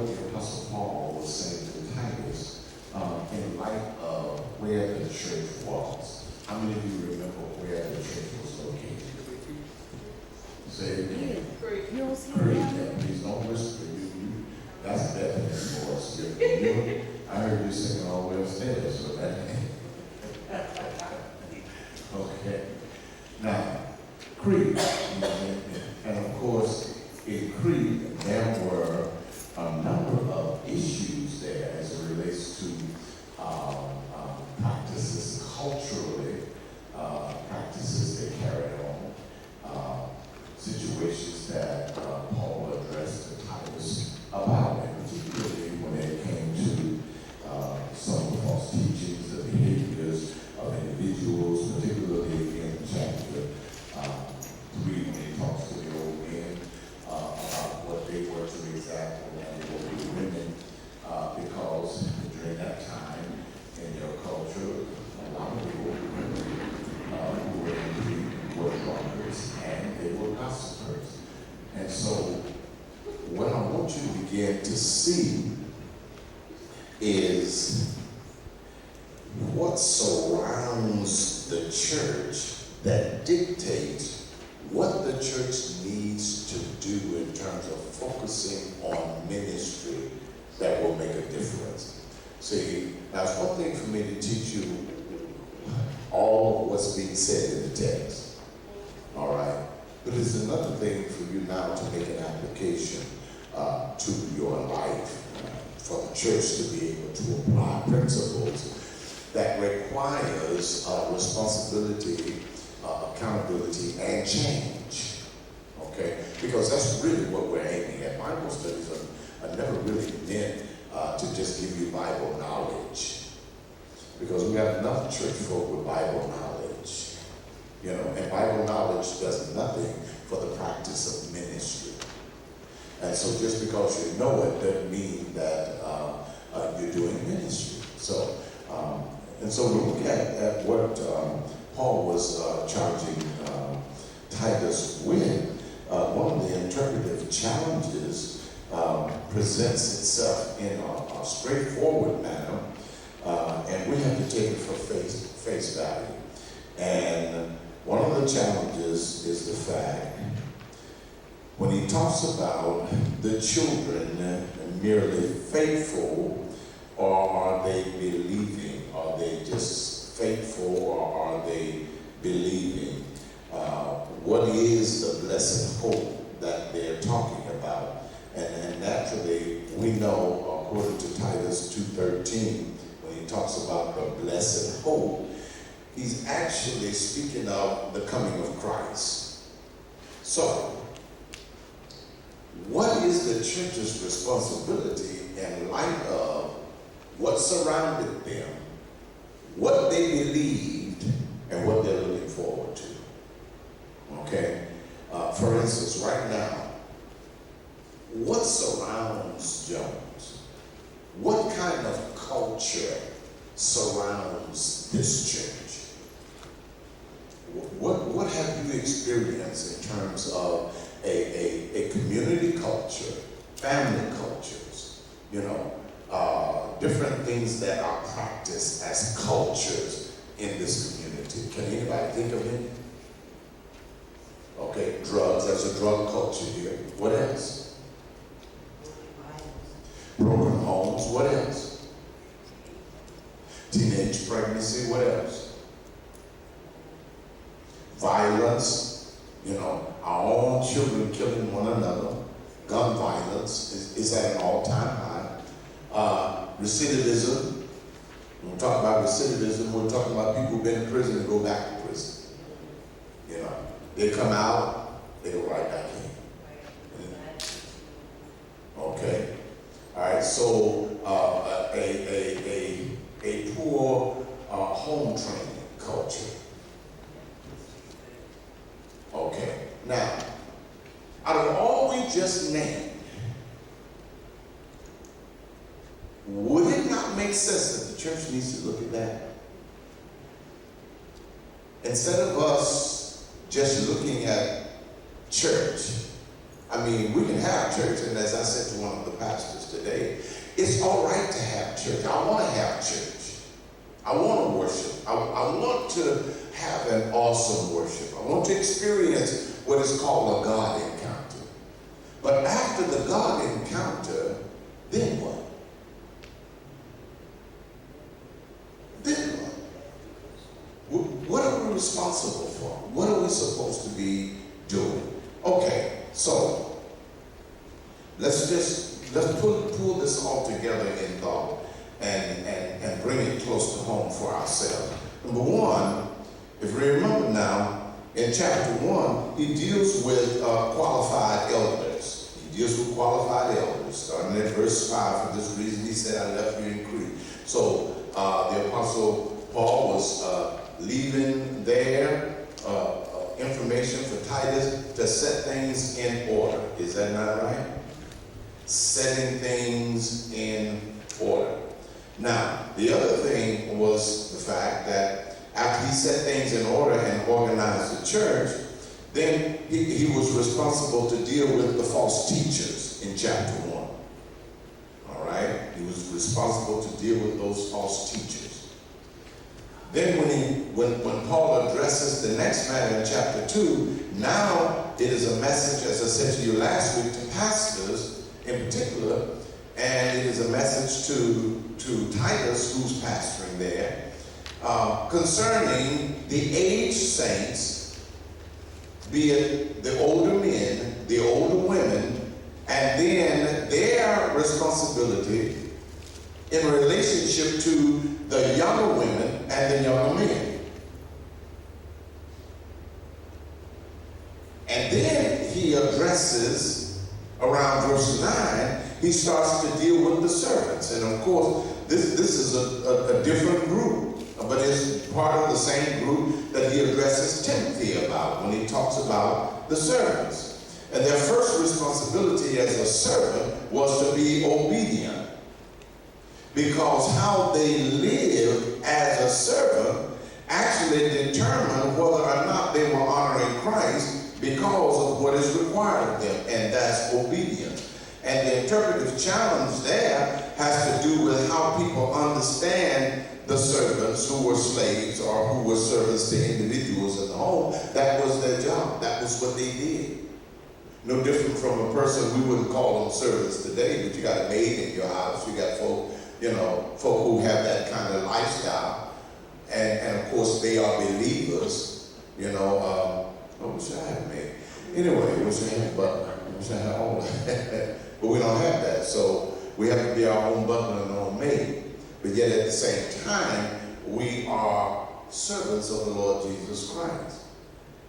what the Apostle Paul was saying to Titus in light of where the church was. How many of you remember where the church was located? Say it again. Crete. Please don't whisper. That's better than voice. I heard you singing all the way upstairs, so that okay. Now, Crete, and of course, in Crete, there were a number of issues there as it relates to practices culturally, practices they carried on, situations that Paul addressed to Titus about, and particularly when it came to some of the false teachings, the behaviors of individuals, particularly in chapter 3, when he talks to the old men about what they were to example and they were with women, because during that time in their culture, a lot of people who were in Crete were drunkards and they were gossipers. And so what I want you to begin to see is what surrounds the church that dictates what the church needs to do in terms of focusing on ministry that will make a difference. See, now it's one thing for me to teach you all of what's being said in the text, all right? But it's another thing for you now to make an application to your life, for the church to be able to apply principles that requires responsibility, accountability, and change, okay? Because that's really what we're aiming at. Bible studies are never really meant to just give you Bible knowledge, because we have enough church folk with Bible knowledge, you know, and Bible knowledge does nothing for the practice of ministry. And so just because you know it doesn't mean that you're doing ministry. So, and so we look at what Paul was charging Titus with. One of the interpretive challenges presents itself in a straightforward manner, and we have to take it for face value. And one of the challenges is the fact, when he talks about the children merely faithful, or are they believing? Are they just faithful, or are they believing? What is the blessed hope that they're talking about? And naturally, we know, according to Titus 2:13, when he talks about the blessed hope, he's actually speaking of the coming of Christ. So, what is the church's responsibility in light of what surrounded them, what they believed, and what they're looking forward to? Okay? For instance, right now, what surrounds Jones? What kind of culture surrounds this church? What have you experienced in terms of a community culture, family cultures, you know, different things that are practiced as cultures in this community? Can anybody think of any? Okay, drugs, there's a drug culture here. What else? Broken homes, what else? Teenage pregnancy, what else? Violence, you know, our own children killing one another. Gun violence is at an all-time high. Recidivism, when we talk about recidivism, we're talking about people who've been in prison and go back to prison. You know, they come out, they go right back in. Okay? All right, so a poor home training culture. Okay, now, out of all we just named, would it not make sense that the church needs to look at that? Instead of us just looking at church, I mean, we can have church, and as I said to one of the pastors today, it's all right to have church. I want to have church. I want to worship. I want to have an awesome worship. I want to experience what is called a God encounter. But after the God encounter, then what? Then what? What are we responsible for? What are we supposed to be doing? Okay, so let's pull this all together in thought and bring it close to home for ourselves. Number one, if we remember now, in chapter 1, he deals with qualified elders. He deals with qualified elders. Starting at verse 5, for this reason he said, I left you in Crete. So the Apostle Paul was leaving there information for Titus to set things in order. Is that not right? Setting things in order. Now, the other thing was the fact that after he set things in order and organized the church, then he was responsible to deal with the false teachers in chapter 1. All right? He was responsible to deal with those false teachers. Then when Paul addresses the next matter in chapter 2, now it is a message, as I said to you last week, to pastors in particular, and it is a message to Titus, who's pastoring there, concerning the aged saints, be it the older men, the older women, and then their responsibility in relationship to the younger women and the younger men. And then he addresses, around verse 9, he starts to deal with the servants. And of course, this is a different group, but it's part of the same group that he addresses Timothy about when he talks about the servants. And their first responsibility as a servant was to be obedient, because how they live as a servant actually determined whether or not they were honoring Christ because of what is required of them, and that's obedience. And the interpretive challenge there has to do with how people understand the servants who were slaves or who were servants to individuals in the home. That was their job. That was what they did. No different from a person, we wouldn't call them servants today, but you got a maid in your house. You got folk who have that kind of lifestyle. And of course, they are believers. I wish I had a maid. Anyway, I wish I had a butler. I wish I had all of that. But we don't have that. So we have to be our own butler and our own maid. But yet at the same time, we are servants of the Lord Jesus Christ.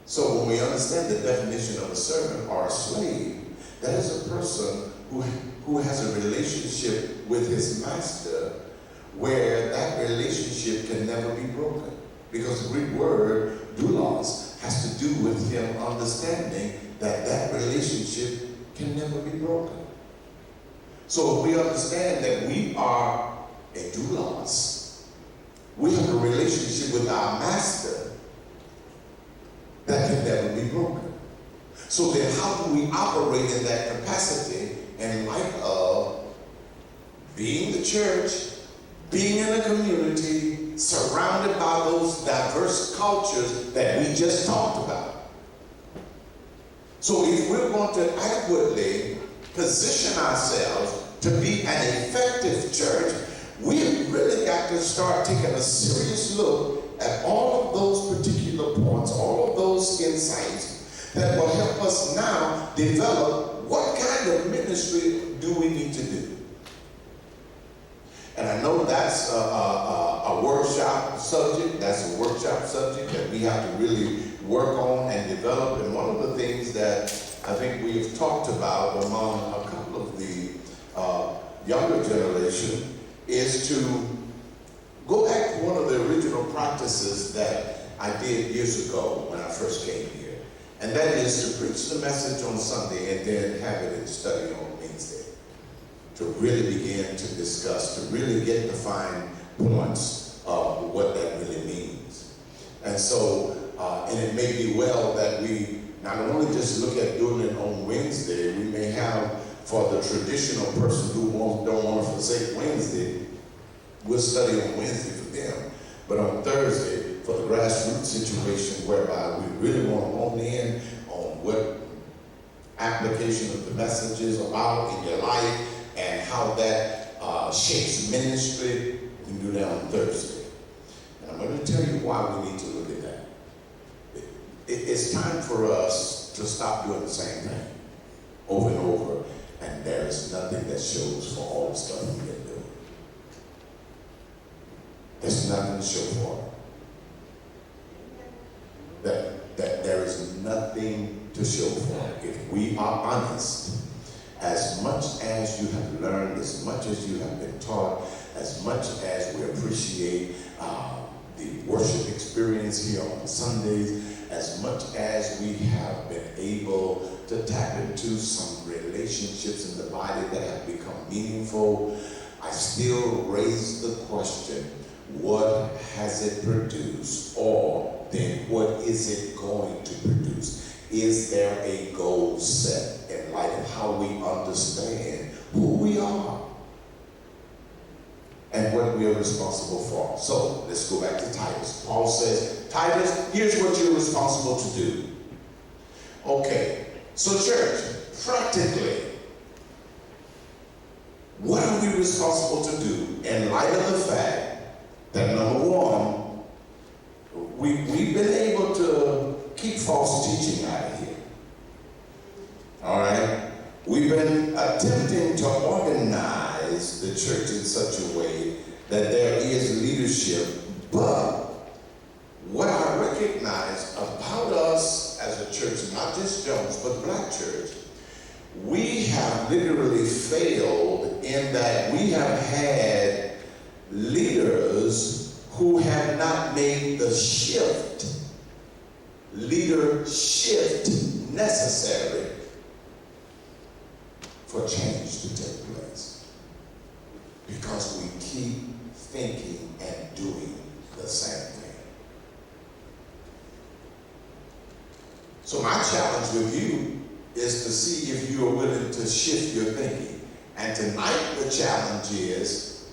So when we understand the definition of a servant or a slave, that is a person who has a relationship with his master where that relationship can never be broken. Because the Greek word, doulos, has to do with him understanding that that relationship can never be broken. So if we understand that we are a doulos, we have a relationship with our master that can never be broken. So then how do we operate in that capacity in light of being the church, being in a community, surrounded by those diverse cultures that we just talked about? So if we're going to adequately position ourselves to be an effective church, we've really got to start taking a serious look at all of those particular points, all of those insights that will help us now develop what kind of ministry do we need to do. And I know that's a workshop subject. That's a workshop subject that we have to really work on and develop. And one of the things that I think we have talked about among a couple of the younger generation is to go back to one of the original practices that I did years ago when I first came here. And that is to preach the message on Sunday and then have it in study on Wednesday. To really begin to discuss, to really get the fine points of what that really means. And so, and it may be well that we not only just look at doing it on Wednesday, we may have for the traditional person who don't want to forsake Wednesday, we'll study on Wednesday for them. But on Thursday, for the grassroots situation whereby we really want to hone in on what application of the message is about in your life and how that shapes ministry, we can do that on Thursday. And I'm going to tell you why we need to look at that. It's time for us to stop doing the same thing over and over, and there is nothing that shows for all the stuff we've been doing. There's nothing to show for it. That there is nothing to show for it. If we are honest, as much as you have learned, as much as you have been taught, as much as we appreciate the worship experience here on Sundays, as much as we have been able to tap into some relationships in the body that have become meaningful, I still raise the question, what has it produced? Or then what is it going to produce? Is there a goal set in light of how we understand who we are and what we are responsible for? So let's go back to Titus. Paul says, Titus, here's what you're responsible to do. Okay, so church, practically, what are we responsible to do in light of the fact that, number one, we've been able to keep false teaching out of here. All right? We've been attempting to organize the church in such a way that there is leadership, but what I recognize about us as a church, not just Jones, but Black church, we have literally failed in that we have had leaders who have not made the leadership necessary for change to take place. Because we keep thinking and doing the same thing. So my challenge with you is to see if you are willing to shift your thinking. And tonight the challenge is,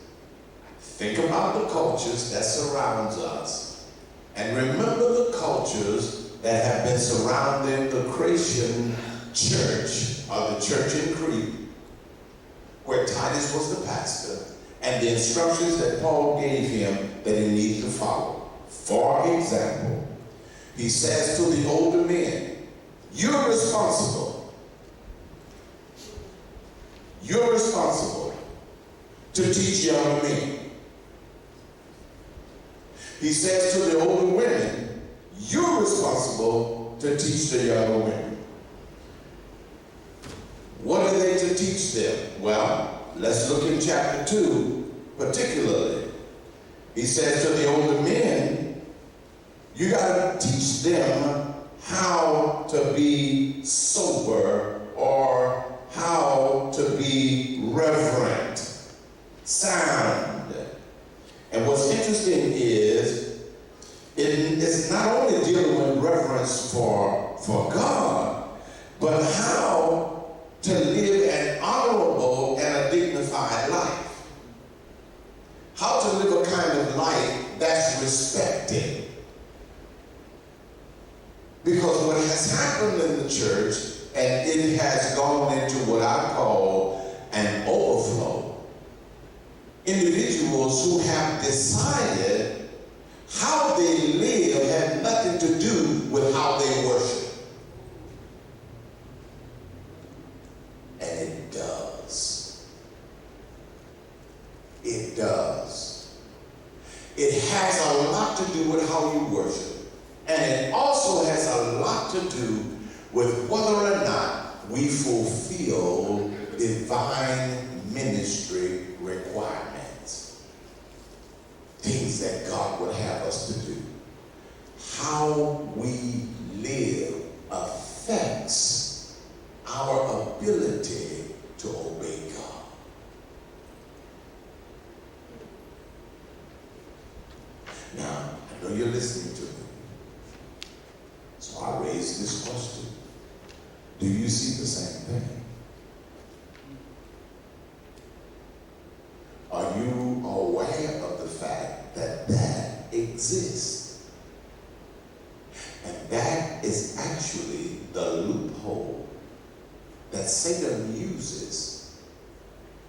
think about the cultures that surrounds us, and remember the cultures that have been surrounding the Cretan church, or the church in Crete, where Titus was the pastor, and the instructions that Paul gave him that he needed to follow. For example, he says to the older men, you're responsible. You're responsible to teach younger men. He says to the older women, you're responsible to teach the younger women. What are they to teach them? Well, let's look in chapter 2 particularly. He says to the older men, you got to teach them how to be sober, or how to be reverent, sound. And what's interesting is, it's not only dealing with reverence for God, but how to live an honorable and a dignified life. How to live a kind of life that's respected. Because what has happened in the church, and it has gone into what I call an overflow. Individuals who have decided how they live have nothing to do with how they worship. And it does. It does. It has a lot to do with how you worship. And it also has a lot to do with whether or not we fulfill divine ministry requirements. Things that God would have us to do. How we live affects our ability to obey God. Now, I know you're listening to me. So I raise this question. Do you see the same thing? Are you aware of the fact that that exists? And that is actually the loophole that Satan uses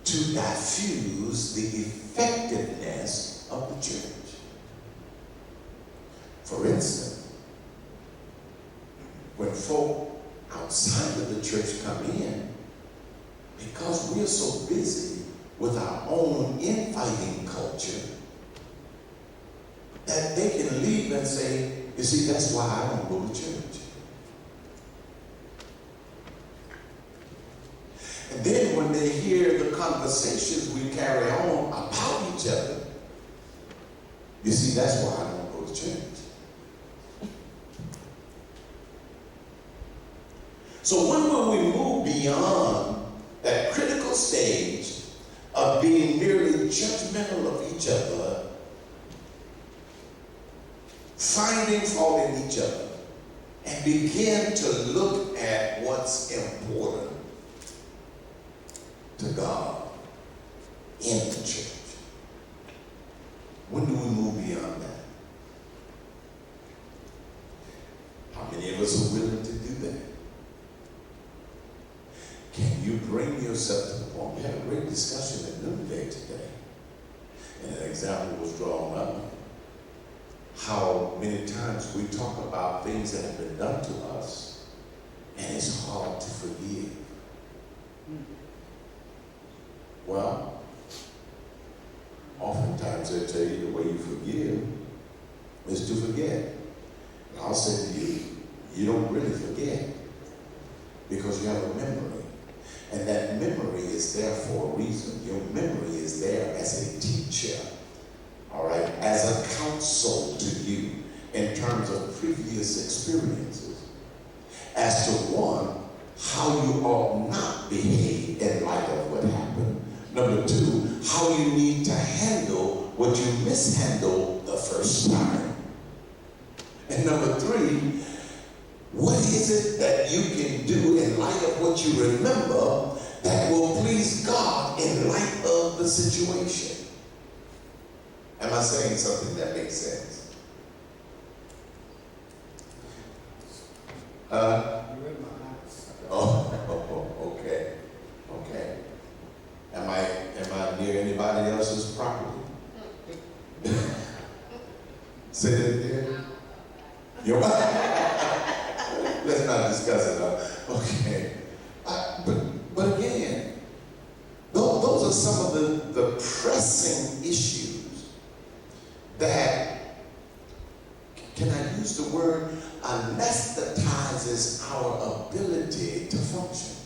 to diffuse the effectiveness of the church. For instance, when folk outside of the church come in, because we're so busy with our own infighting culture, that they can leave and say, you see, that's why I don't go to church. And then when they hear the conversations we carry on about each other, you see, that's why I don't go to church. So when will we move beyond that critical stage of being merely judgmental of each other, finding fault in each other, and begin to look at what's important to God in the church? When do we move beyond that? How many of us are willing to do that? Can you bring yourself to the point? We had a great discussion at noonday today, and an example was drawn up. How many times we talk about things that have been done to us, and it's hard to forgive. Well, oftentimes they tell you the way you forgive is to forget. And I'll say to you, you don't really forget because you have a memory. And that memory is there for a reason. Your memory is there as a teacher, all right, as a counsel to you in terms of previous experiences, as to one, how you ought not behave in light of what happened. Number two, how you need to handle what you mishandled the first time. And number three, what is it that you can do in light of what you remember that will please God in light of the situation? Am I saying something that makes sense? Okay. Okay. Am I near anybody else's property? Say that again. You're Let's not discuss it. Okay. But again, those are some of the pressing issues that, can I use the word, anesthetizes our ability to function.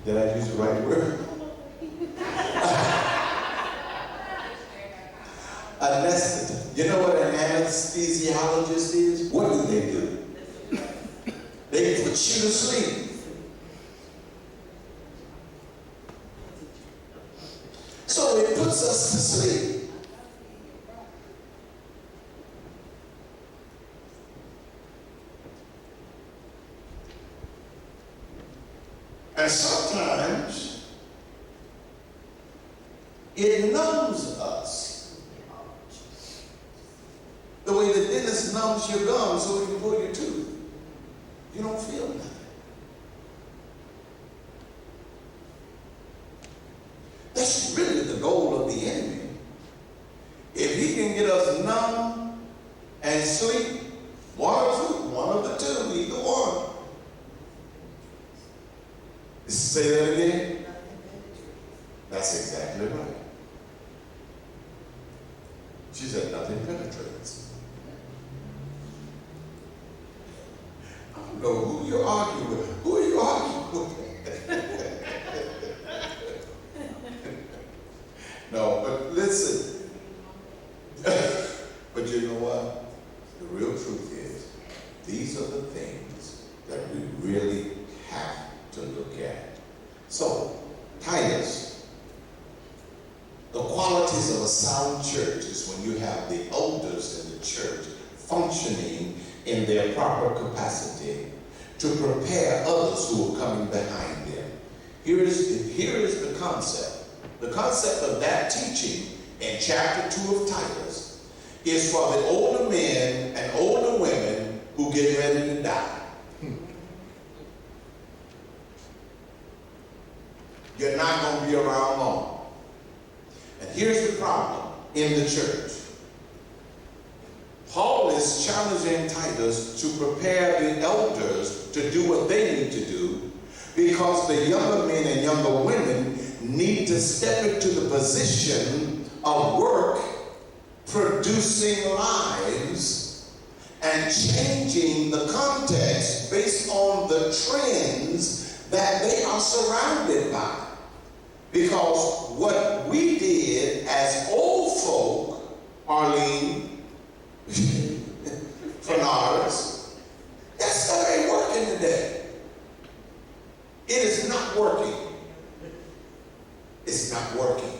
Did I use the right word? Anesthetic. You know what an anesthesiologist is? What do? They put you to sleep. So it puts us to sleep. And sometimes it numbs us. The way the dentist numbs your gums so he can pull your tooth. You don't feel nothing. That's really the goal of the enemy. If he can get us numb and sleep, one of the two, either one. Say that again. That's exactly right. She said nothing penetrates. I don't know who you're arguing with. Who are you arguing with? No, but listen. But you know what? The real truth is, these are the things that we really have to look at. So, Titus, the qualities of a sound church is when you have the elders in the church functioning in their proper capacity to prepare others who are coming behind them. Here is the concept. The concept of that teaching in chapter 2 of Titus is for the older men and older women who get ready to die. You're not going to be around long. And here's the problem in the church. Paul is challenging Titus to prepare the elders to do what they need to do, because the younger men and younger women need to step into the position of work, producing lives and changing the context based on the trends that they are surrounded by. Because what we did as old folk, Arlene, Fernandez, that stuff ain't working today. It is not working. It's not working.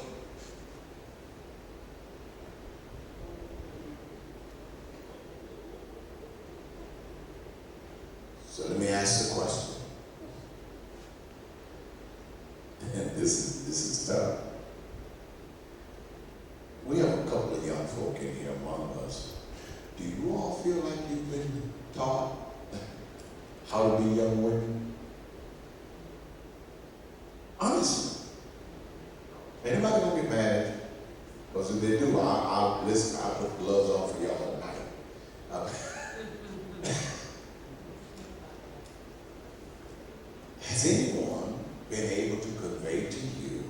So let me ask the question. And this is tough. We have a couple of young folk in here among us. Do you all feel like you've been taught how to be young women? Honestly. Anybody gonna get mad? Because if they do, I'll listen. I'll put gloves on for y'all tonight. Has anyone been able to convey to you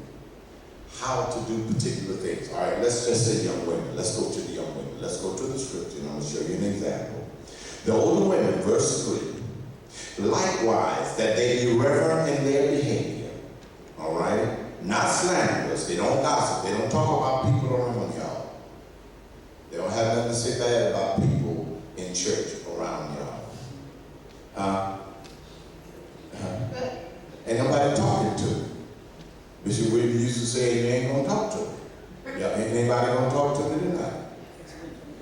how to do particular things? All right, let's just say young women. Let's go to the young women. Let's go to the scripture, and I'm going to show you an example. The older women, verse 3. Likewise, that they be reverent in their behavior. All right? Not slanderous. They don't gossip. They don't talk about people around y'all. They don't have nothing to say bad about people in church around y'all. Ain't nobody talking to them. Bishop Williams used to say, you ain't gonna talk to them. Yeah, ain't anybody gonna talk to them tonight?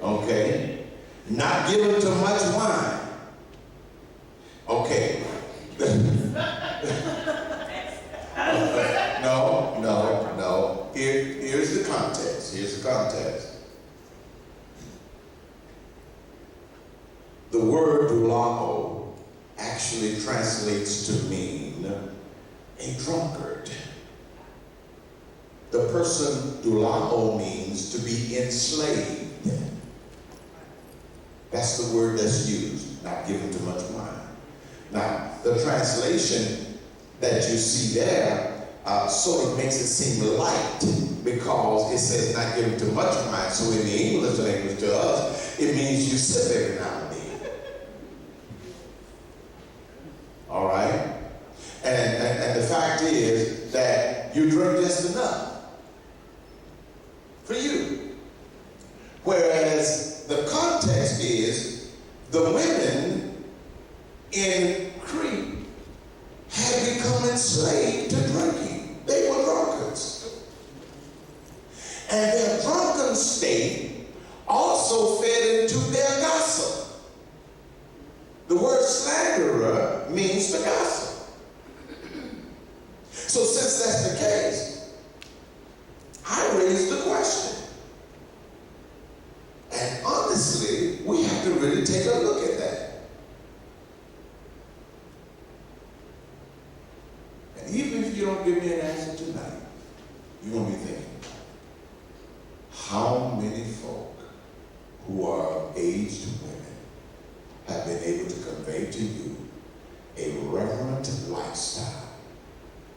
Okay. Not giving too much wine. Okay. No. Here's the context. Here's the context. The word doulao actually translates to mean a drunkard. The person doulao means to be enslaved. That's the word that's used, not given too much wine. Now, the translation that you see there sort of makes it seem light, because it says not given too much wine. So in the English language to us, it means you sip every now and then. All right? And the fact is that you drink just enough for you. Whereas the context is the women in Crete had become enslaved to drinking. They were drunkards. And their drunken state also fed into their gossip. The word slanderer means to gossip. So since that's the case, I raised the question. And honestly, we have to really take a look at that. And even if you don't give me an answer tonight, you're going to be thinking, how many folk who are aged women have been able to convey to you a reverent lifestyle,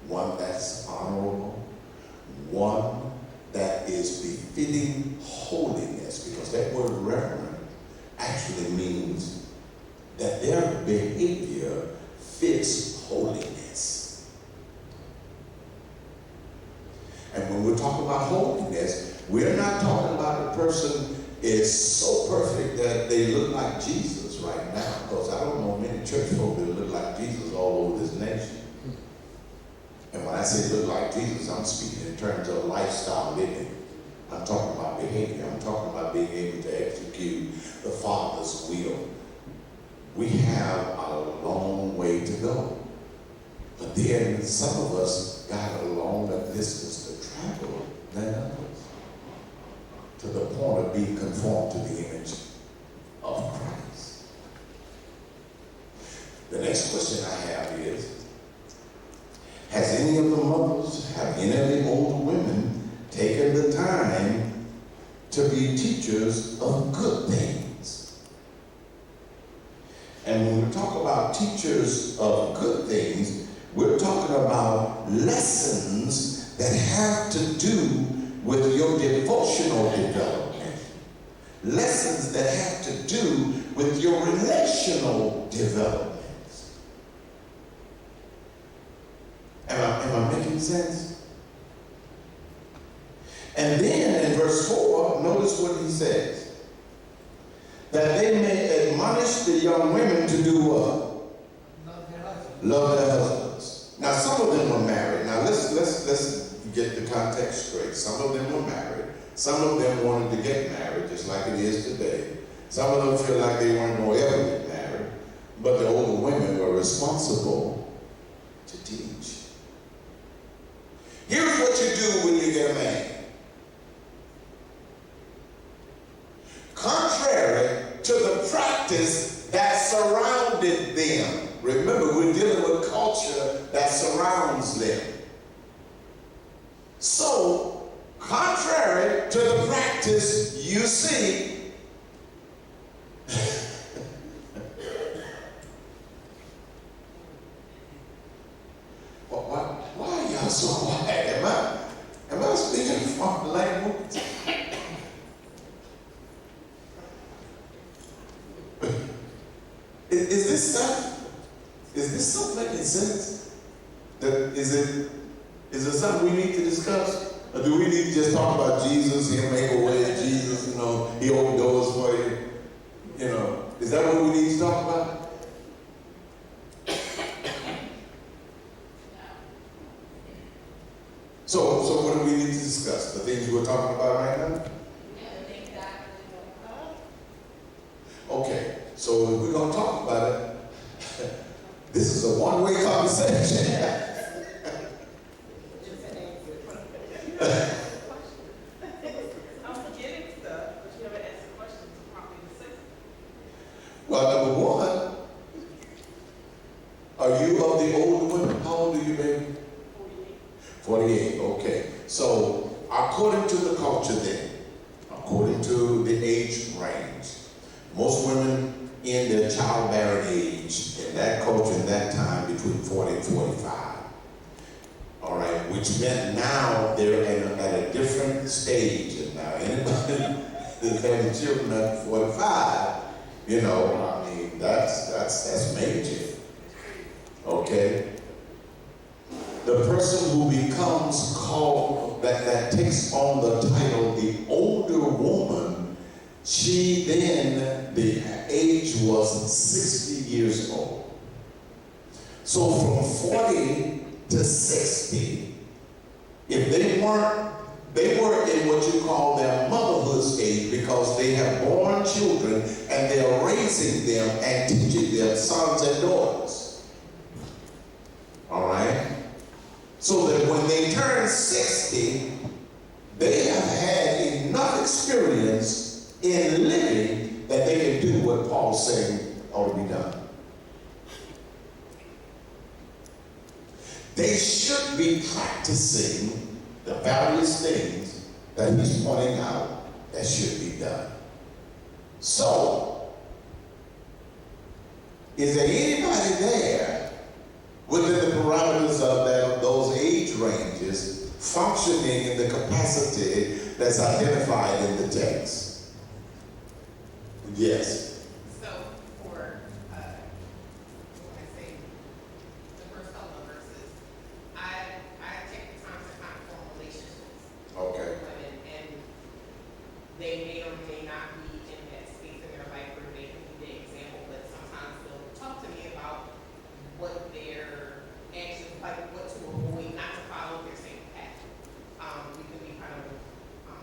one that's honorable, one that is befitting holiness, because that word reverent actually means that their behavior fits holiness. And when we're talking about holiness, we're not talking about the person is so perfect that they look like Jesus right now, because I don't know many church folk that look like Jesus all over this nation. And when I say look like Jesus, I'm speaking in terms of lifestyle living. I'm talking about behavior. I'm talking about being able to execute the Father's will. We have a long way to go. But then some of us got a longer distance to travel than others, to the point of being conformed to the image of Christ. The next question I have is, has any of the mothers, have any of the older women taken the time to be teachers of good things? And when we talk about teachers of good things, we're talking about lessons that have to do with your devotional development. Lessons that have to do with your relational development. Am I making sense? And then in verse 4, notice what he says. That they may admonish the young women to do what? Love their husbands. Love their husbands. Now some of them were married. Now let's get the context straight. Some of them were married. Some of them wanted to get married, just like it is today. Some of them feel like they weren't going to ever get married. But the older women were responsible to teach. Here's what you do when you get a man. Contrary to the practice that surrounded them. Remember, we're dealing with culture that surrounds them. So, contrary to the practice you see, why are y'all so quiet? Am I speaking foreign language? Is this stuff making sense? Is it something we need to discuss? Or do we need to just talk about Jesus, he'll make a way, Jesus, he opened doors for you? Is that what we need to talk about? So what do we need to discuss? The things we're talking about right now? Okay, so if we're going to talk about it, this is a one-way conversation. I'm forgetting stuff, but you haven't asked the question to properly assess. Well, number one, are you of the older women? How old are you, baby? 48, okay. So, according to the culture then, according to the age range, most women in their childbearing age, in that culture, in that time, between 40 and 45. All right, which meant now they're at a different stage. And now anybody that's having children at 45, that's major. Okay? The person who becomes called, that takes on the title, the older woman, she then, the age was 60 years old. So from 40 to 60, if they were in what you call their motherhood stage, because they have born children and they're raising them and teaching them sons and daughters. All right? So that when they turn 60, they have had enough experience in living that they can do what Paul's saying ought to be done. They should be practicing the various things that he's pointing out that should be done. So, is there anybody there within the parameters of those age ranges functioning in the capacity that's identified in the text? Yes. So for, I say, the first couple of verses, I take the time to kind of form relationships Okay. with women, and they may or may not be in that space in their life where they can be the example, but sometimes they'll talk to me about what their actions, like what to avoid, not to follow their same path. We can be kind of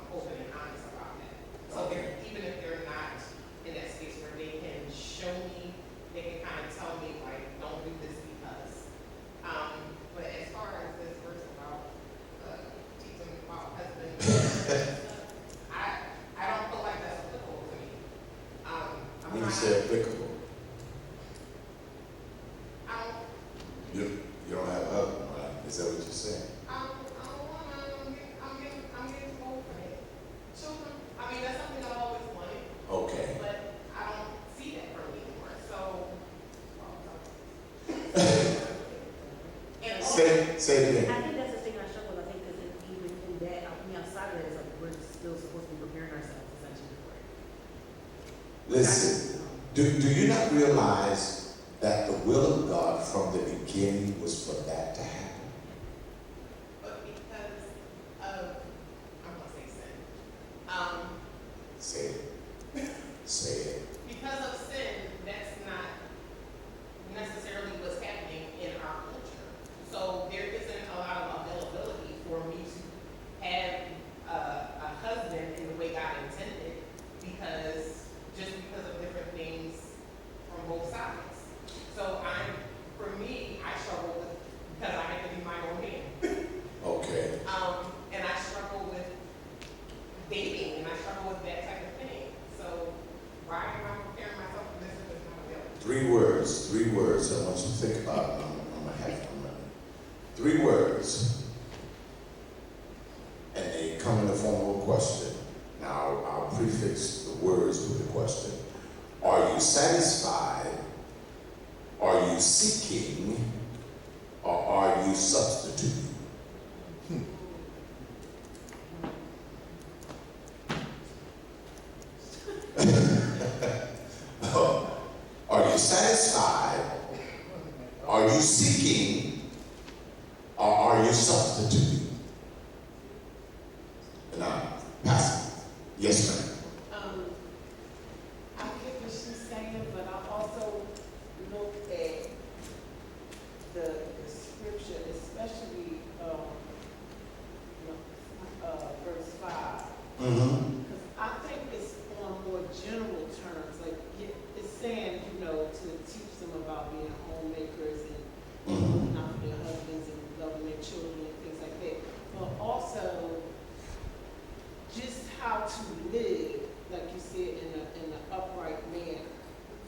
open and honest about that. So even if they're not in that space where question. Now, I'll prefix the words with the question. Are you satisfied? Are you seeking? Or are you substituting? Are you satisfied? Are you seeking? Or are you substituting? Now, Pastor. Yes, ma'am. I get what she's saying, but I also look at the scripture, especially verse 5. Mm-hmm. Because I think it's on more general terms, like it's saying, to teach them about being homemakers and looking out for their husbands and loving their children and things like that. But also just how to live, like you said, in an upright manner,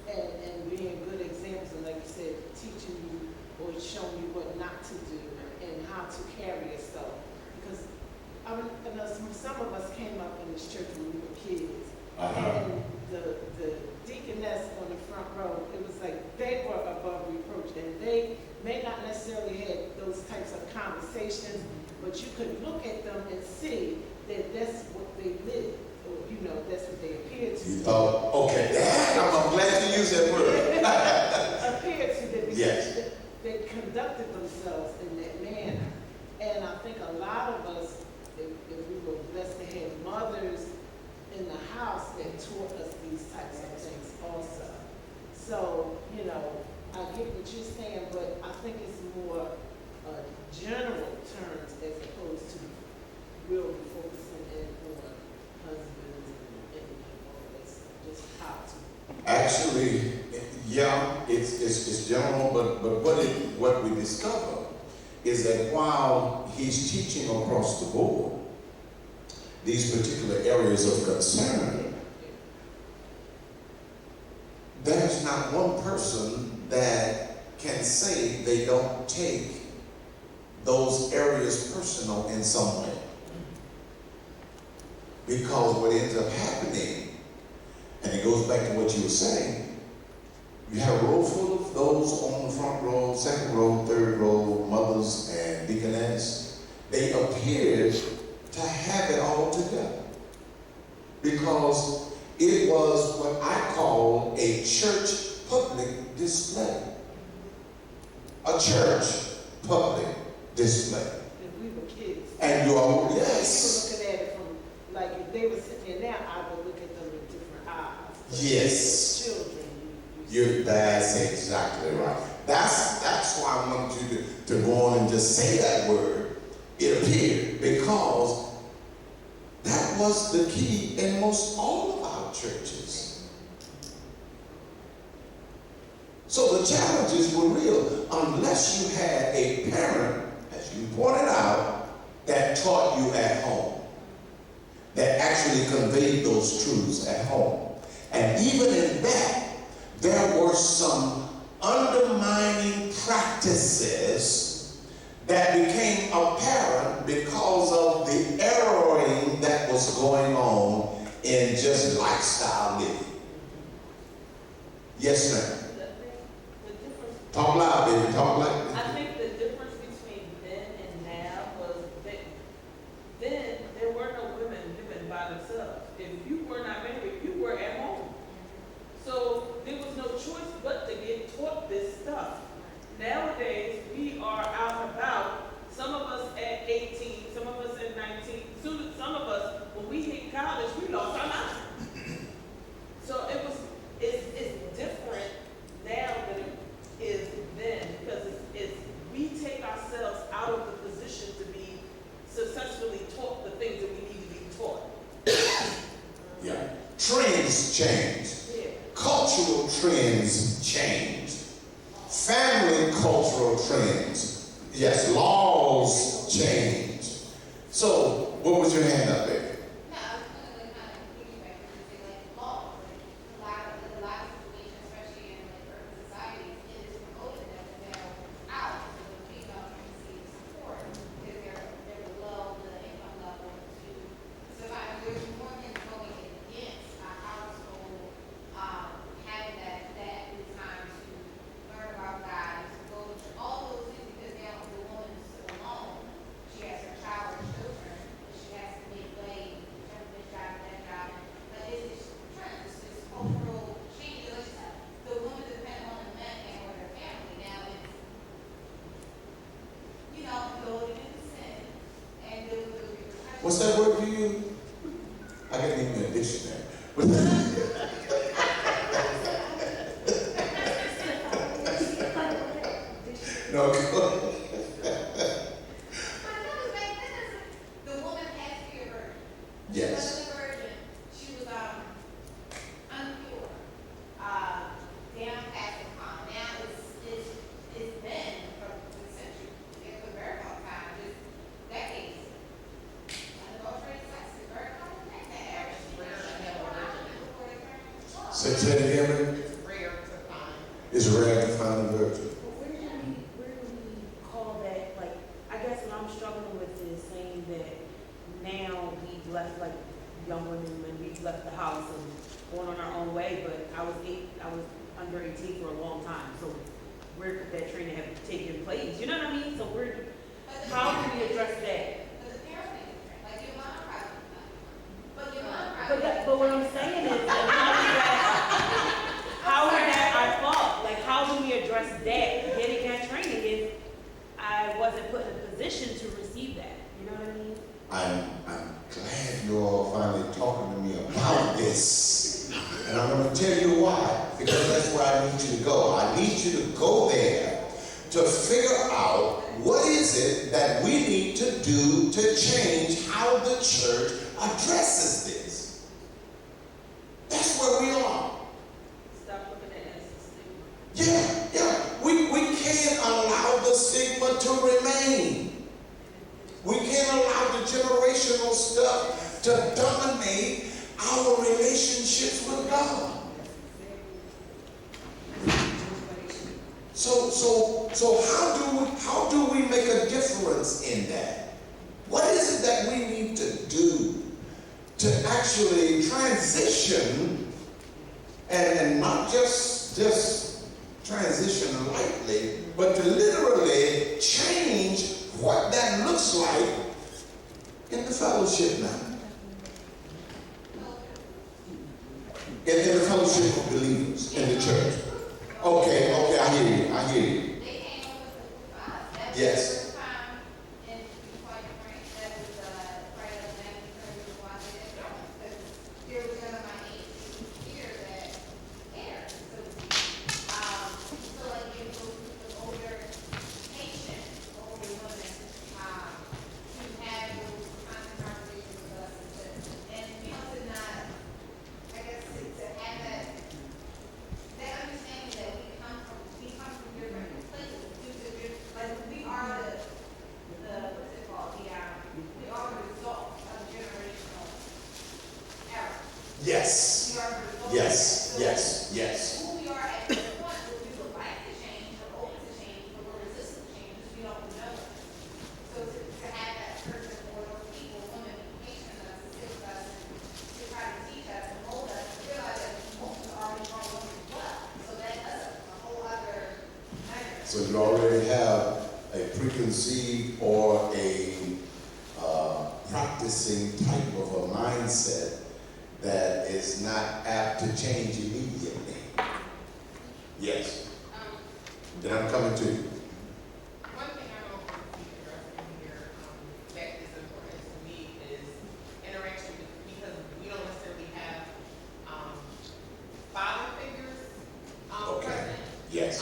and being good examples, and like you said, teaching you or showing you what not to do and how to carry yourself. Because I know some of us came up in this church when we were kids, and the deaconess on the front row, it was like they were above reproach, and they may not necessarily have those types of conversations, but you could look at them and see that that's what they live, or that's what they appear to. You thought, okay, I'm glad you used that word. Appear to them. Yes. They conducted themselves in that manner. And I think a lot of us, if we were blessed to have mothers in the house that taught us these types of things also. So, I get what you're saying, but I think it's more general terms as opposed to really focusing in on husbands and all this, just how to. Actually, yeah, it's general, but what we discover is that while he's teaching across the board these particular areas of concern, there's not one person that can say they don't take those areas personal in some way. Because what ends up happening, and it goes back to what you were saying, you have a row full of those on the front row, second row, third row, mothers and deaconess. They appeared to have it all together. Because it was what I call a church public display. A church public display. And we were kids. And you are, We yes. were looking at it from, like, if they were sitting there now, I would look at them with different eyes. But Yes. children, you That's exactly right. That's why I want you to go on and just say that word. It appeared, because that was the key in most all of our churches. So the challenges were real unless you had a parent, as you pointed out, that taught you at home, that actually conveyed those truths at home. And even in that, there were some undermining practices that became apparent because of the erroring that was going on in just lifestyle living. Yes, ma'am. The difference. Talk loud, baby. Talk loud. I think the difference between then and now was that then there were no women living by themselves. If you were not married, you were at home. So there was no choice but to get taught this stuff. Nowadays, we are out and about. Some of us at 18, some of us at 19. Some of us, when we hit college, we lost our mind. So it's different now than it is then, because we take ourselves out of the position to be successfully taught the things that we need to be taught. Yeah. Trends change. Cultural trends change. Family cultural trends. Yes, laws change. So, what was your hand up there? No, I was going to kind of piggyback and say, like, law, like, a lot of situations, especially in like urban societies, it is promoted that they're out, so the female can receive support because they're below the income level to survive What's that word for you? I can't even a dictionary. No, go. My mother back then, the woman had to be a virgin. Yes. She wasn't a virgin. She was unpure. Down past the pond. Now it's been for centuries. It's been very long time, just decades. Unadulterated sex is very common. That's the average. Say it again. It's rare to find. It's rare to find a virgin. But where do we call that, like, I guess what I'm struggling with is saying that now we've left, like, young women, when we've left the house and going on our own way, but I was under 18 for a long time, so where could that training have taken place? You know what I mean? So how do we address that? But the parenting is different. Like your mom probably. But your mom But probably. but what I'm saying is, like, how is that our fault? Like, how do we address that, getting that training if I wasn't put in a position to receive that? You know what I mean? I'm glad you're all finally talking to me about this. And I'm going to tell you why. Because that's where I need you to go. I need you to go there to figure out what is it that we need to do to change how the church addresses this. That's where we are. Stop looking at it as a stigma. Yeah. We can't allow the stigma to remain. We can't allow the generational stuff to dominate our relationships with God. So how do we make a difference in that? What is it that we need to do to actually transition and not just transition lightly, but to literally change what that looks like in the fellowship now? In the fellowship of believers in the church. Okay, I hear you. They came up with us. That Yes. was the first time, and to be quite frank, that was right up then because we were watching it. Because here was none of my age here that cared. So like it was the older patient, older women, who had those kinds of conversations with us and to not, I guess, to have that understanding that we come from different places due to like we are the what's it called? We are the result of generational error. Yes. We are the result. Yes. So Yes. who we are at this point, what we would like to change, or open to change, but we're resistant to change because we don't know it. So to have that person or those people, women, patient us, assist us, to try to teach us and mold us, and realize that most are already wrong women as well. So that does a whole other measure. So you already have a preconceived or a practicing type of a mindset that is not apt to change immediately. Yes. Then I'm coming to you. One thing I don't see addressed in here that is important to me is interaction because we don't necessarily have father figures Okay. present. Yes.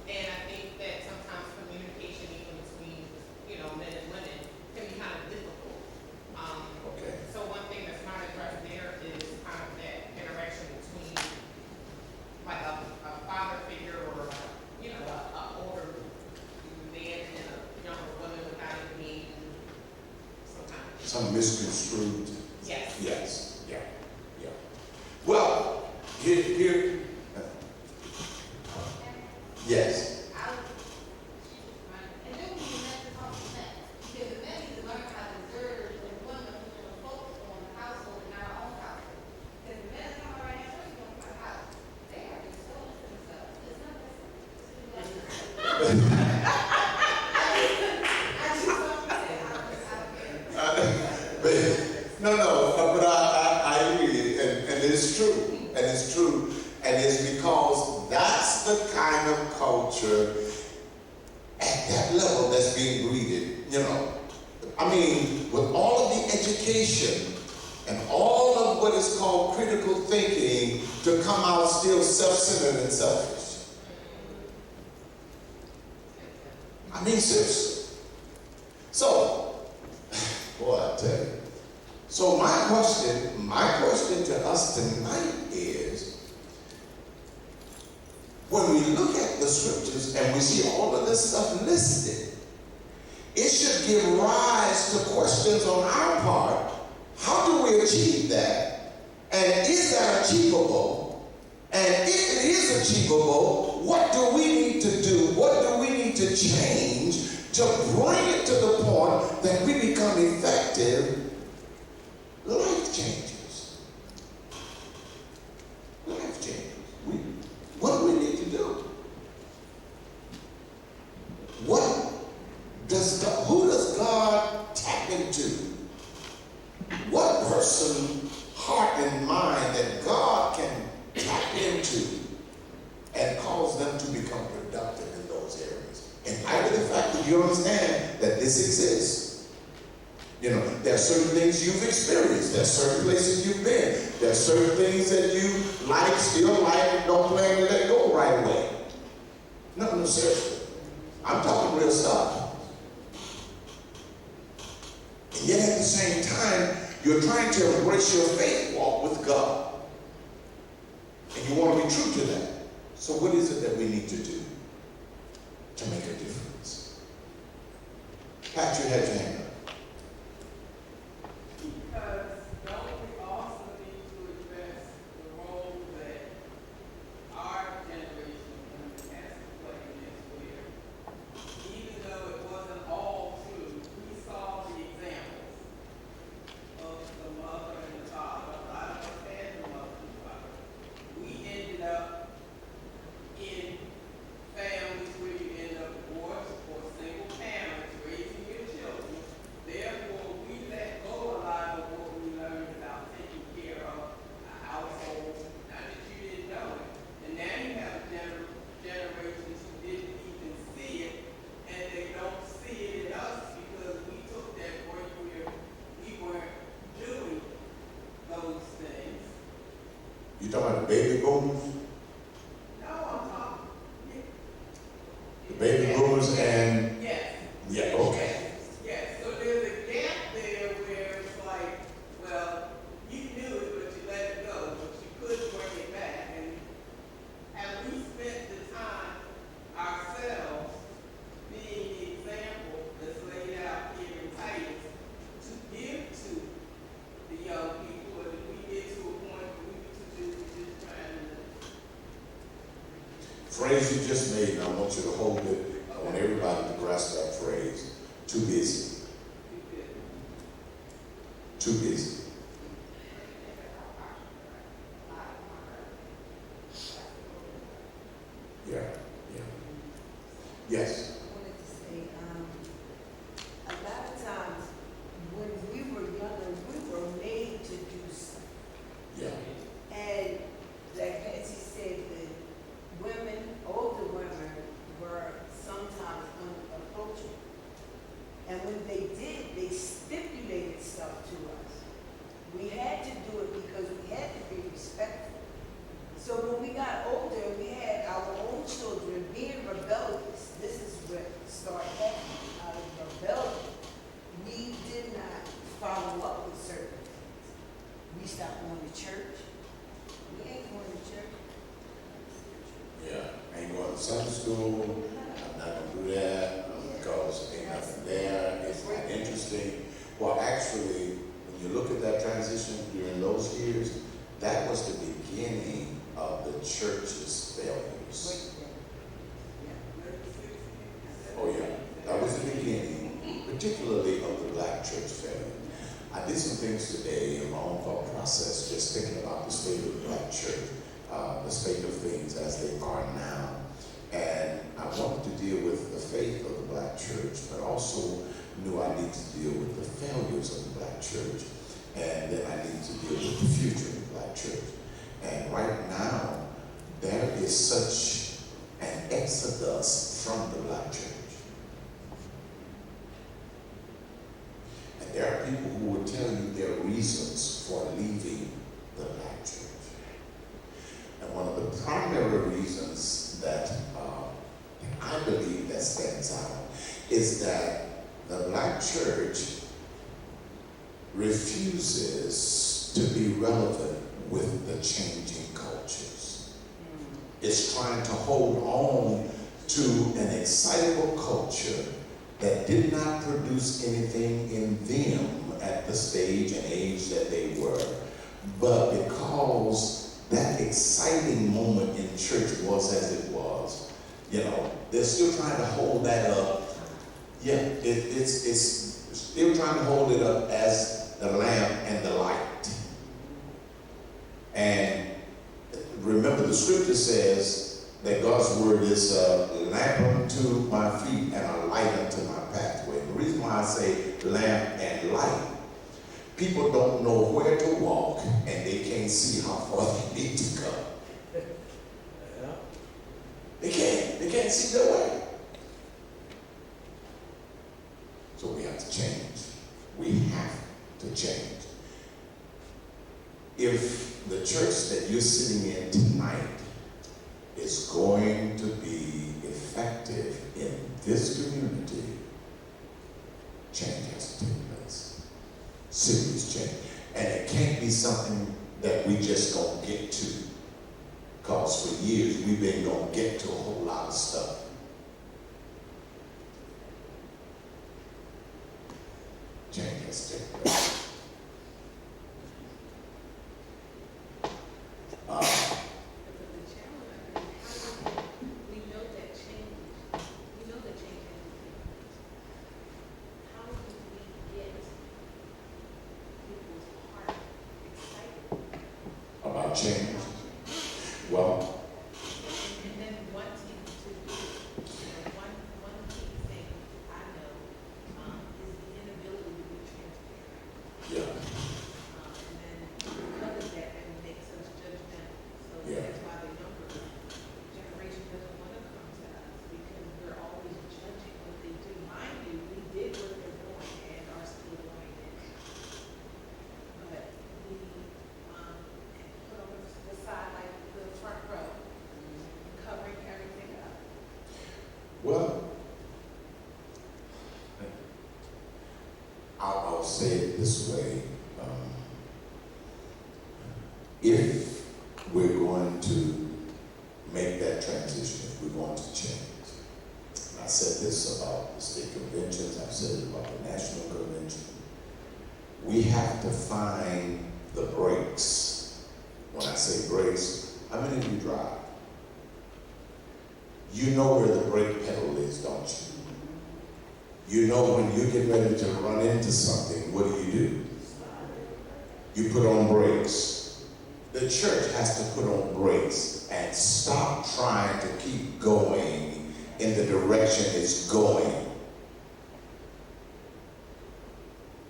And I think that sometimes communication even between, men and women can be kind of difficult. Okay. So one thing that's not addressed there is kind of that interaction between like a father figure or a older man and a younger woman without it being sometimes. Some misconstrued. Yes. Yes. Yeah. Well, here. Yes. And then we have to talk to men, because the men need to learn how to observe the women who are focused on the household and our own household. Because the men come right now, we're going to my house. They are just so into themselves. It's not this. I just don't get it. I don't care. But I hear you, and it's true, and it's because that's the kind of culture at that level that's being greeted. I mean, with all of the education and all of what is called critical thinking to come out still self-centered and selfish. I mean, seriously. So, boy, I tell you. So my question to us tonight is, when we look at the scriptures and we see all of this stuff listed, it should give rise to questions on our part. How do we achieve that? And is that achievable? And if it is achievable, what do we need to do? What do we need to change to bring it to the point that we become effective life changers? Life changers. What do we need to do? Who does God tap into? What person, heart and mind that God can tap into and cause them to become productive in those areas? In light of the fact that you understand that this exists. You know, there are certain things you've experienced. There are certain places you've been. There are certain things that you like, still like, and don't plan to let go right away. No, seriously. I'm talking real stuff. And yet at the same time, you're trying to embrace your faith walk with God. And you want to be true to that. So what is it that we need to do to make a difference? Pat, you had your hand up. Because don't we also need to address the role that our generation of women has to play in this, where even though it wasn't all true, we saw the examples of the mother and the father. A lot of us had the mother and the father. We ended up in families where you end up divorced or single parents raising your children. Therefore, we let go a lot of what we learned about taking care of a household, not that you didn't know it. And now you have generations who didn't even see it, and they don't see it in us because we took that break where we weren't doing those things. You talking about the baby boomers? No, I'm talking. The baby boomers and, Yes. yeah, okay. Yes, so there's a gap there where it's like, well, you knew it, but you let it go, but you couldn't bring it back. And have we spent the time ourselves being the example that's laid out here in Titus to give to the young people, or did we get to a point where we were just trying to Phrase you just made, and I want you to hold it. I want everybody to grasp that phrase. Too busy. do it? Too busy. Yeah, yeah. Yes. I wanted to say, a lot of times when we were younger, we were made to do something. Yeah. And like Patsy said, the women, older women, were sometimes unapproachable. And when they did, they stipulated stuff to us. We had to do it because we had to be respectful. So when we got older, we had our own children being rebellious. This is what started happening out of rebellion. We did not follow up with certain things. We stopped going to church. We ain't going to church. Yeah. I ain't going to Sunday school. I'm not going to do that because ain't nothing there. It's not interesting. Well, actually, when you look at that transition during those years, that was the beginning of the church's failures. Oh yeah, that was the beginning, particularly of the black church failure. I did some things today in my own thought process, just thinking about the state of the black church, the state of things as they are now. And I wanted to deal with the faith of the black church, but also knew I need to deal with the failures of the black church. And then I need to deal with the future of the black church. And right now, there is such an exodus from the black church. And there are are people who will tell you their reasons for leaving the black church. And one of the primary reasons that I believe that stands out is that the black church refuses to be relevant with the changing cultures. It's trying to hold on to an excitable culture that did not produce anything in them at the stage and age that they were. But because that exciting moment in church was as it was, they're still trying to hold that up. Yeah, it's still trying to hold it up as the lamp and the light. And remember, the scripture says that God's word is a lamp unto my feet and a light unto my pathway. The reason why I say lamp and light, people don't know where to walk and they can't see how far they need to go. They can't see their way. So we have to change. We have to change. If the church that you're sitting in tonight is going to be effective in this community, change has to take place. Serious change. And it can't be something that we just don't get to. Because for years we've been going to get to a whole lot of stuff. Change has to take place. About change. Well, And then wanting to do, one key thing I know is the inability to be transparent. yeah, And then because of that, that makes us judgmental. So Yeah. that's why the younger generation doesn't want to come to us, because we're always judging what they do. Mind you, we did what they're doing and are still doing it. But we put on the side, like the front row, covering everything up. well, I'll say it this way. If we're going to make that transition, if we're going to change, I said this about the state conventions, I've said it about the national convention, we have to find the brakes. When I say brakes, how many of you drive? You know where the brake pedal is, don't you? You know when you get ready to run into something, what do? You put on brakes. The church has to put on brakes and stop trying to keep going in the direction it's going.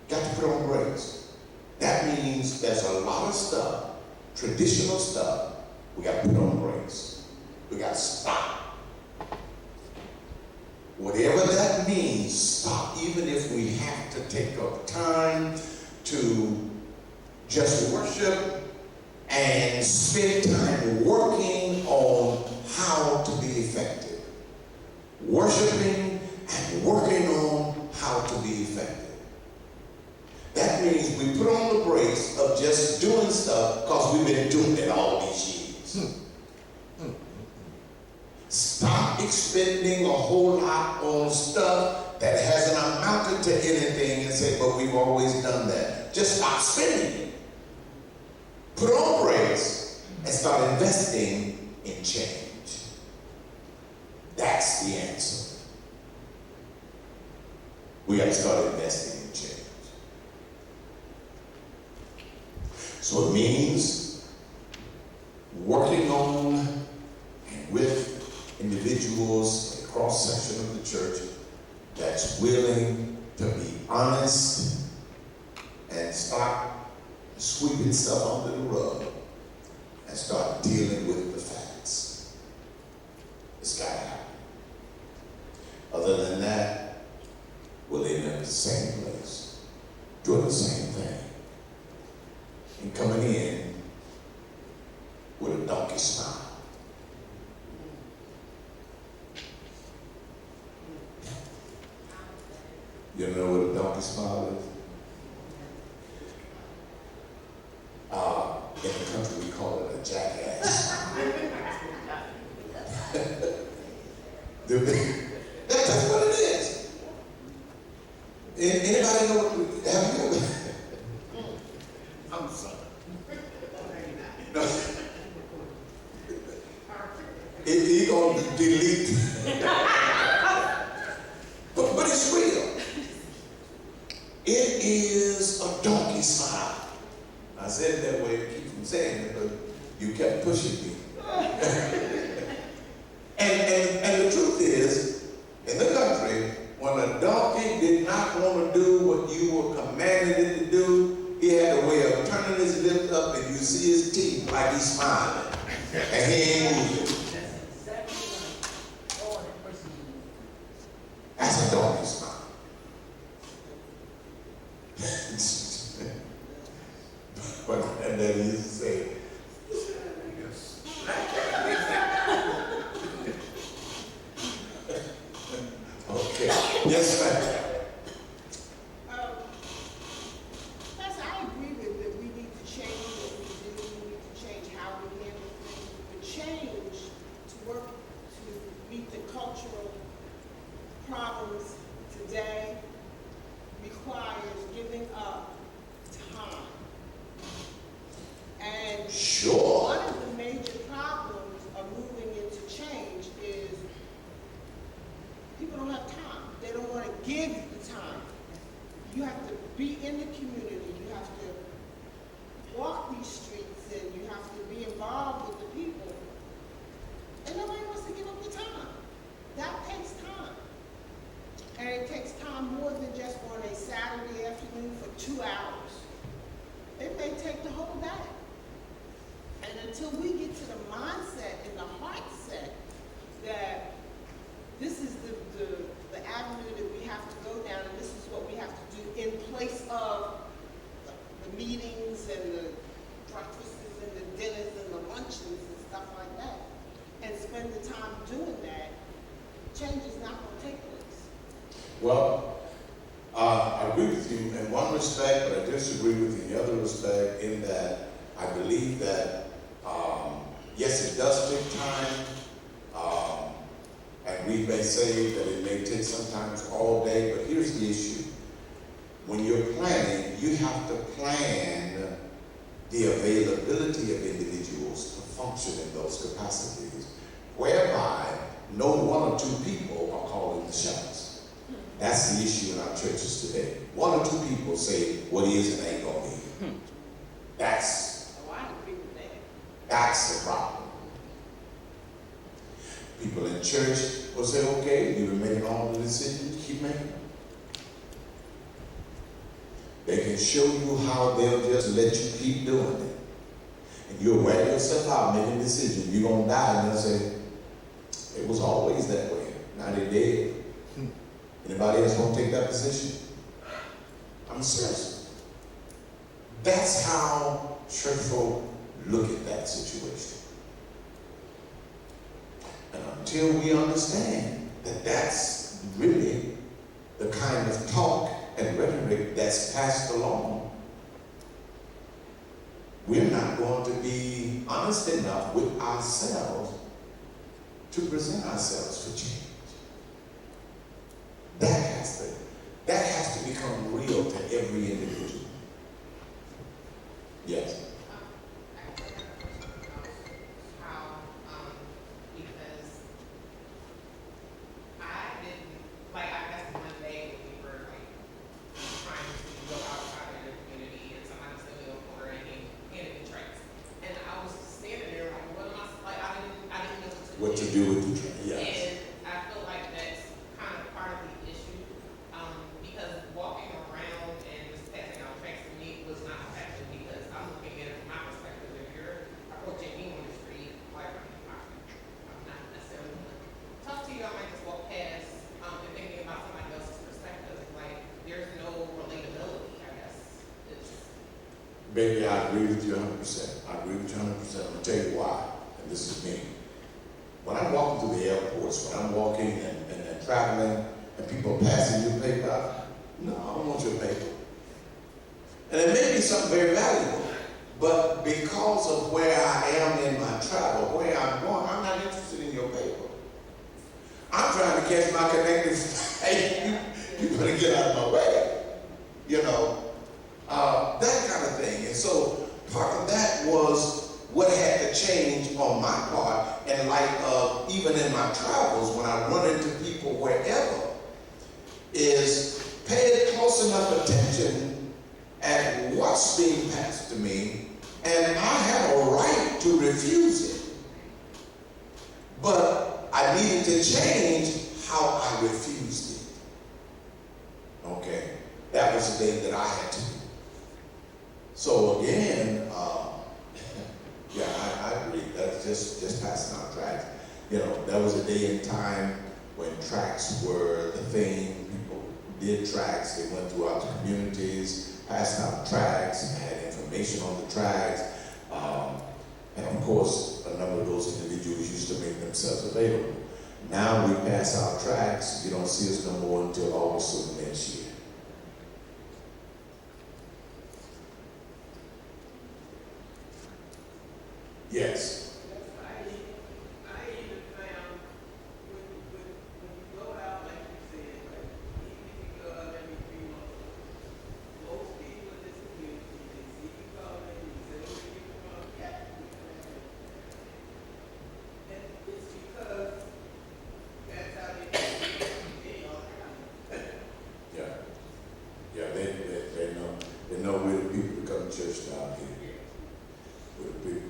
Got to put on brakes. That means there's a lot of stuff, traditional stuff, we got to put on brakes. We got to stop. Whatever that means, stop. Even if we have to take up time to just worship and spend time working on how to be effective. Worshiping and working on how to be effective. That means we put on the brakes of just doing stuff because we've been doing it all these years. Stop expending a whole lot on stuff that hasn't amounted to anything and say, but we've always done that. Just stop spending it. Put on brakes and start investing in change. That's the answer. We got to start investing in change. So it means working on and with individuals in a cross-section of the church that's willing to be honest and stop sweeping stuff under the rug and start dealing with the facts. It's got to happen. Other than that, we'll end up in the same place. doing the same thing and coming in with a donkey smile. You know what a donkey smile is? In the country we call it a jackass. That's what it is. Anybody know what, have you ever? I'm sorry. No. He gonna delete. But it's real. It is a donkey smile. I said it that way to keep from saying it, but you kept pushing me. and the truth is, in the country, when a donkey did not want to do what you were commanding it to do, he had a way of turning his lips up and you see his teeth like he's smiling. And he ain't moving. That's a donkey smile. But and then he used to say, okay. Yes, ma'am. Yes, I agree with that. We need to change what we do. We need to change how we handle things. But change to work to meet the cultural problems today requires giving up time. And Sure. one of the major problems of moving into change is people don't have time. They don't want to give you the time. You have to be in the community. You have to walk these streets and you have to be involved with the people. And nobody wants to give up the time. That takes time. And it takes time more than just on a Saturday afternoon for 2 hours. It may take the whole day. And until we get to the mindset and the heart set that this is the avenue that we have to go down and this is what we have to do in place of the meetings and the breakfasts and the dinners and the luncheons and stuff like that, and spend the time doing that, change is not going to take place. Well, I agree with you in one respect, but I disagree with you in the other respect in that I believe that, yes, it does take time, and we may say that it may take sometimes all day, but here's the issue. When you're planning, you have to plan the availability of individuals to function in those capacities, whereby no one or two people are calling the shots. That's the issue in our churches today. One or two people say what is and ain't gonna be. That's Oh, I agree with that. That's the problem. People in church will say, okay, you've been making all the decisions, keep making them. They can show you how they'll just let you keep doing it. And you'll wear yourself out making decisions. You're going to die and they'll say, it was always that way. Now they're dead. Anybody else want to take that position? I'm serious. That's how church folk look at that situation. And until we understand that that's really the kind of talk and rhetoric that's passed along, we're not going to be honest enough with ourselves to present ourselves for change. That has to become real to every individual. Yes. How, because I didn't, like, I guess one day when we were, like, trying to go outside of the community and somebody said we were ordering handed me tracks. And I was standing there like, what am I, like, I didn't know What to do with the train? Yes. And I feel like that's kind of part of the issue, because walking around and just passing out tracks to me was not effective, because I'm looking at it from my perspective. If you're approaching me on the street, like, I'm not necessarily going to talk to you, I might just walk past, and thinking about somebody else's perspective. Like, there's no relatability, I guess. Baby, I agree with you 100%. I agree with you 100%. I'm gonna tell you why, and this is me. When I'm walking through the airports, when I'm walking and traveling, and people are passing you paper, no, I don't want your paper. And it may be something very valuable, but because of where I am in my travel, where I'm going, I'm not interested in your paper. I'm trying to catch my connected flight. You better get out of my way. You know, that kind of thing. And so part of that was what had to change on my part in light of even in my travels when I run into people wherever is pay close enough attention at what's being passed to me, and I have a right to refuse it. But I needed to change how I refused it. Okay, that was the thing that I had to do. So again, yeah, I agree. That's just passing out tracts. You know, there was a day in time when tracts were the thing. People did tracts. They went throughout the communities, passed out tracts, had information on the tracts. And of course, a number of those individuals used to make themselves available. Now we pass out tracts. You don't see us no more until August of next year. Yes. I even found when you go out, like you said, like even if you go out every 3 months, most people in this community, they see you coming, you say, where you from? Yeah. And it's because that's how they are. Yeah. Yeah, they know we're the people that come to church down here.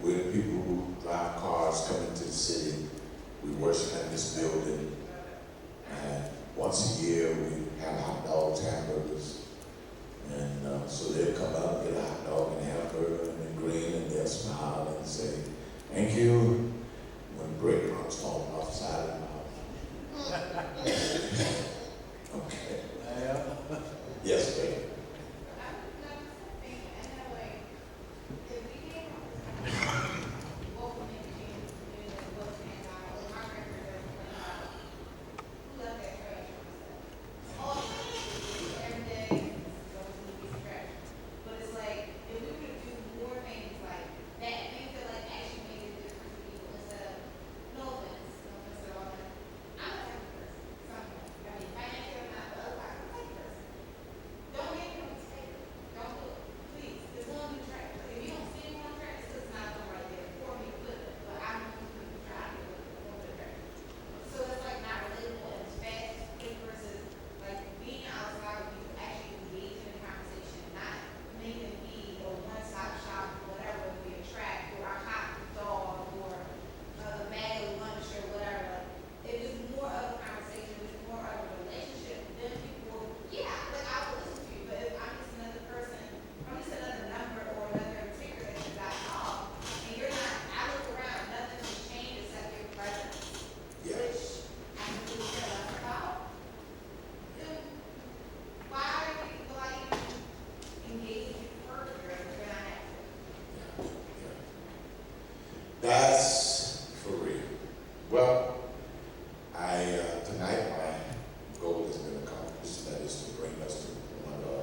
We're the people who drive cars coming to the city. We worship in this building. And once a year we have hot dogs, hamburgers. And so they'll come out and get a hot dog and hamburger and then grin and they'll smile and say, thank you. When breadcrumbs fall off the side of the mouth. Okay. Yes, baby. That's for real. Well, tonight my goal has been accomplished. That is to bring us to the point of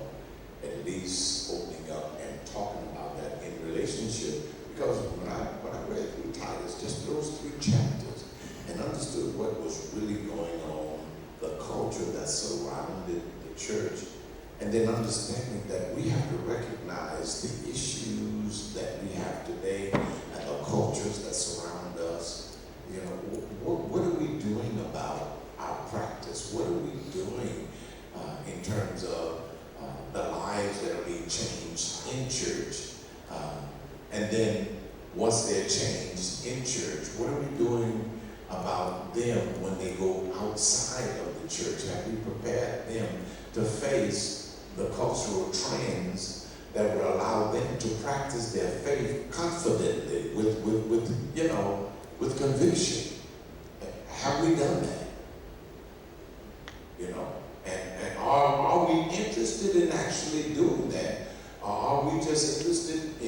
at least opening up and talking about that in relationship. Because when I read through Titus, just those 3 chapters, and understood what was really going on, the culture that surrounded the church, and then understanding that we have to recognize the issues that we have today and the cultures that surround us. You know, what are we doing about our practice? What are we doing in terms of the lives that are being changed in church? And then once they're changed in church, what are we doing about them when they go outside of the church? Have we prepared them to face the cultural trends that will allow them to practice their faith confidently with conviction? Have we done that? You know, and are we interested in actually doing that? Or are we just interested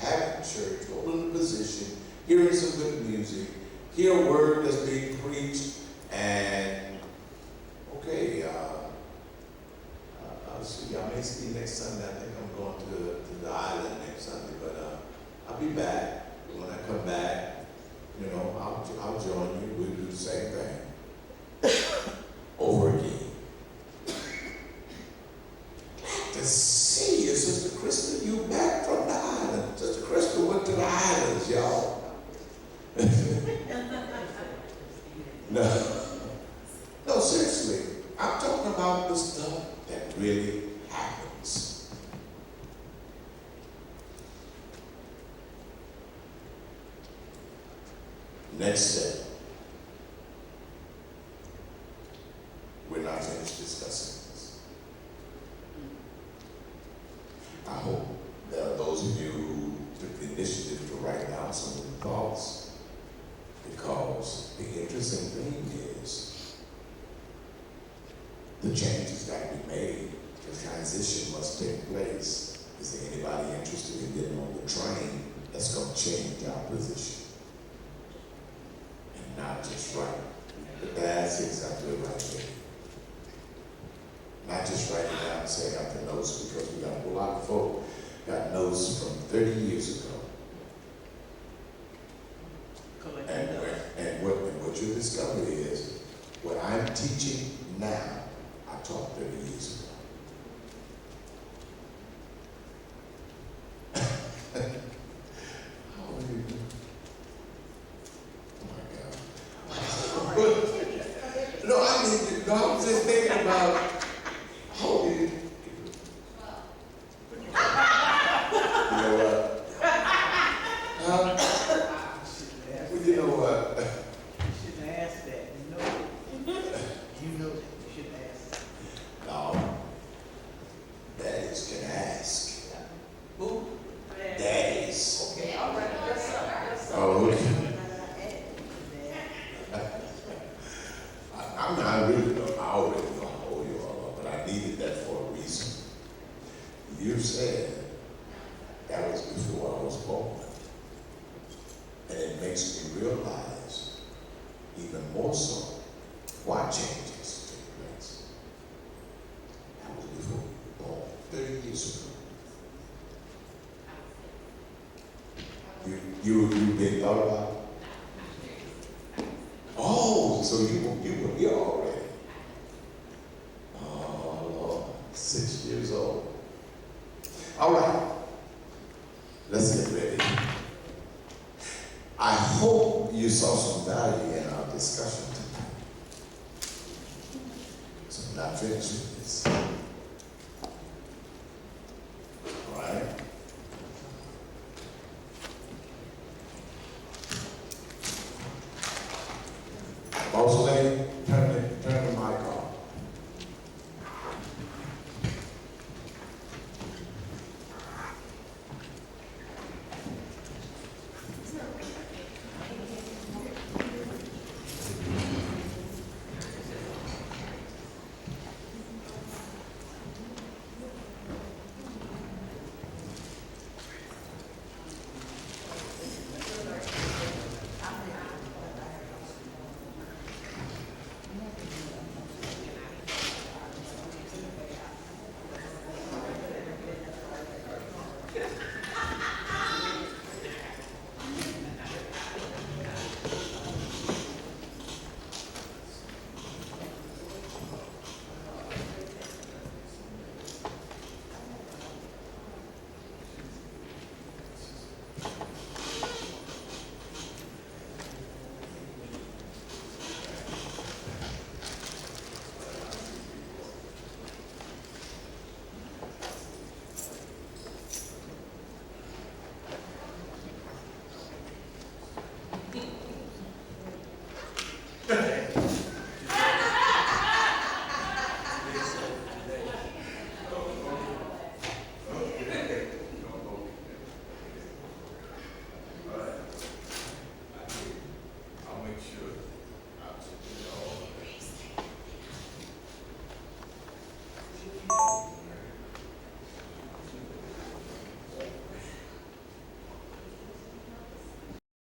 having church, holding a position, hearing some good music, hear a word that's being preached, and okay, I'll see. I may see you next Sunday. I think I'm going to the island next Sunday, but I'll be back. When I come back, you know, I'll join you. We'll do the same thing over again. To see you, Sister Krista, you back from the island. Sister Krista went to the islands, y'all. No, seriously. I'm talking about the stuff that really happens. Next step. We're not finished discussing this. I hope there are those of you who took the initiative to write down some of the thoughts, because the interesting thing is the changes got to be made. The transition must take place. Is there anybody interested in getting on the train that's going to change our position? And not just right. But that's exactly right there. Not just write it down and say I got the notes, because we got a whole lot of folk got notes from 30 years ago. And what you discover is what I'm teaching now, I taught 30 years ago. How old are you? Oh my God. No, I'm just thinking about how old are you? You know what? Well, you know what? You shouldn't ask that. You know that. You shouldn't ask. No. Daddies can ask. Who? Daddies. Okay, all right. Yes, sir. Yes, sir. Oh, okay. I really don't. I already know how old you are, but I needed that for a reason. You said that was before I was born. And it makes me realize, even more so, why changes take place. That was before you were born, 30 years ago. You been thought about? Oh, so you were here already. Oh, Lord, 6 years old. All right, let's get ready. I hope you saw some value in our discussion tonight. So I'm not finished with this.